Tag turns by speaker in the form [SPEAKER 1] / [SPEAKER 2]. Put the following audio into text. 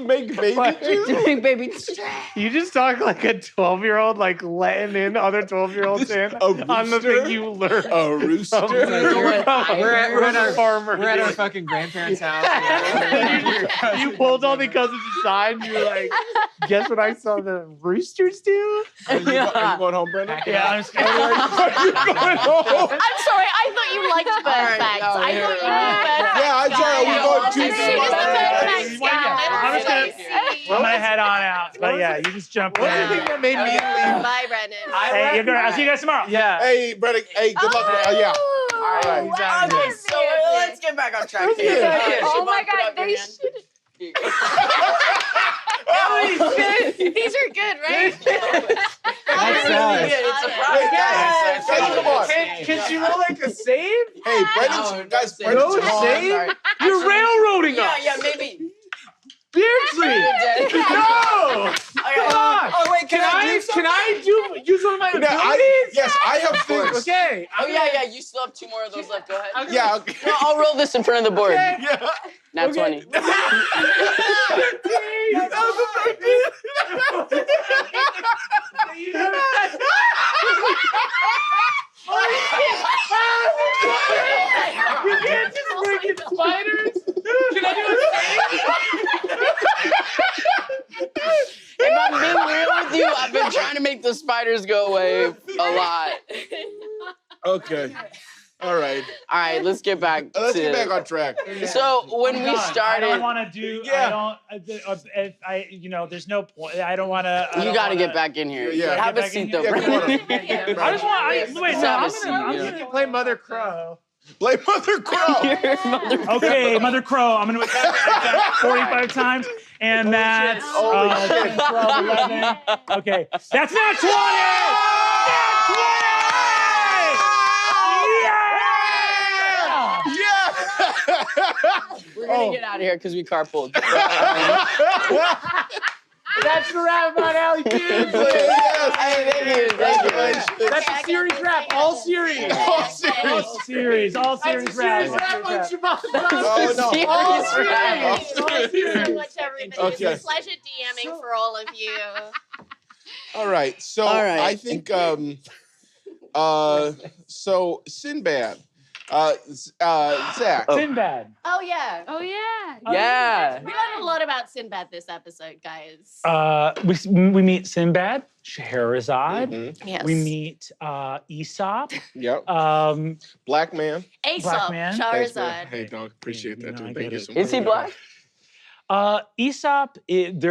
[SPEAKER 1] make baby juice?
[SPEAKER 2] To make baby juice.
[SPEAKER 3] You just talk like a 12-year-old, like letting in other 12-year-olds in on the thing you learned.
[SPEAKER 1] A rooster?
[SPEAKER 2] We're at our
[SPEAKER 3] farmer.
[SPEAKER 4] We're at our fucking grandparents' house.
[SPEAKER 3] You pulled all the cousins aside and you're like, guess what I saw the roosters do?
[SPEAKER 1] Are you going home, Brendan?
[SPEAKER 3] Yeah, I'm just
[SPEAKER 1] Are you going home?
[SPEAKER 5] I'm sorry, I thought you liked bird facts.
[SPEAKER 2] no,
[SPEAKER 5] I thought you knew bird facts.
[SPEAKER 1] Yeah, I'm sorry. Are we going too
[SPEAKER 3] I'm gonna head on out. But yeah, you just jump in.
[SPEAKER 1] that made me leave?
[SPEAKER 5] Bye, Brendan.
[SPEAKER 3] Hey, I'll see you guys tomorrow.
[SPEAKER 4] Yeah.
[SPEAKER 1] Hey, Brendan. Hey, good luck. Yeah.
[SPEAKER 2] All right.
[SPEAKER 5] Okay,
[SPEAKER 2] So let's get back on track.
[SPEAKER 5] Oh my God, they should.
[SPEAKER 2] Holy shit!
[SPEAKER 5] These are good, right?
[SPEAKER 4] That's nice.
[SPEAKER 2] It's a
[SPEAKER 1] Wait, guys, come on.
[SPEAKER 3] Can she roll like a save?
[SPEAKER 1] Hey, Brendan's, guys, Brendan's
[SPEAKER 3] No
[SPEAKER 1] home.
[SPEAKER 3] save? You're railroading us.
[SPEAKER 2] Yeah, maybe.
[SPEAKER 3] Beardsley! No!
[SPEAKER 4] Oh wait, can I
[SPEAKER 3] use one of my
[SPEAKER 1] No,
[SPEAKER 3] abilities?
[SPEAKER 1] yes, I have things.
[SPEAKER 3] Okay.
[SPEAKER 2] Oh yeah, you still have 2 more of those left. Go ahead.
[SPEAKER 1] Yeah, okay.
[SPEAKER 2] No, I'll roll this in front of the board.
[SPEAKER 1] Yeah.
[SPEAKER 2] Not 20.
[SPEAKER 3] You can't just bring in spiders. Can I do a
[SPEAKER 2] If I'm being real with you, I've been trying to make the spiders go away a lot.
[SPEAKER 1] Okay. All right.
[SPEAKER 2] All right, let's get back.
[SPEAKER 1] Let's get back on track.
[SPEAKER 2] So when we started,
[SPEAKER 3] I don't want to do.
[SPEAKER 1] Yeah.
[SPEAKER 3] There's no point. I don't want to.
[SPEAKER 2] you got to get back in here.
[SPEAKER 1] Yeah.
[SPEAKER 2] Have a seat though,
[SPEAKER 1] Yeah, come on.
[SPEAKER 2] Brendan.
[SPEAKER 3] I just want. Wait, no,
[SPEAKER 2] Have a
[SPEAKER 3] I'm
[SPEAKER 2] seat,
[SPEAKER 3] gonna play Mother Crow.
[SPEAKER 1] Play Mother Crow.
[SPEAKER 3] Okay, Mother Crow. I'm gonna attack 45 times, and that's 12, 11. Okay, that's not 20. That's 20.
[SPEAKER 2] We're gonna get out of here because we carpooled.
[SPEAKER 3] That's the wrap on Alley Kids.
[SPEAKER 1] Yes.
[SPEAKER 2] Hey, thank you.
[SPEAKER 3] That's a series wrap. All series.
[SPEAKER 1] All series.
[SPEAKER 3] All series wrap.
[SPEAKER 1] Oh, no.
[SPEAKER 2] Serious wrap.
[SPEAKER 5] Thank you so much, everybody.
[SPEAKER 1] Okay.
[SPEAKER 5] It's a pleasure DMing for all of you.
[SPEAKER 1] All right. So
[SPEAKER 2] All right.
[SPEAKER 1] I think so Sinbad. Zach.
[SPEAKER 3] Sinbad.
[SPEAKER 5] Oh, yeah.
[SPEAKER 6] Oh yeah.
[SPEAKER 2] Yeah.
[SPEAKER 5] We learned a lot about Sinbad this episode, guys.
[SPEAKER 3] We meet Sinbad, Scheherazade.
[SPEAKER 1] Mhm.
[SPEAKER 5] Yes.
[SPEAKER 3] We meet Aesop.
[SPEAKER 1] Yep. Black man.
[SPEAKER 5] Aesop,
[SPEAKER 3] Black man.
[SPEAKER 1] Thanks, man.
[SPEAKER 5] Charizard.
[SPEAKER 1] Hey, dog. Appreciate that,
[SPEAKER 3] No, I
[SPEAKER 1] dude.
[SPEAKER 3] get
[SPEAKER 1] Thank you
[SPEAKER 3] it.
[SPEAKER 1] so much.
[SPEAKER 2] Is he black?
[SPEAKER 3] Aesop, there's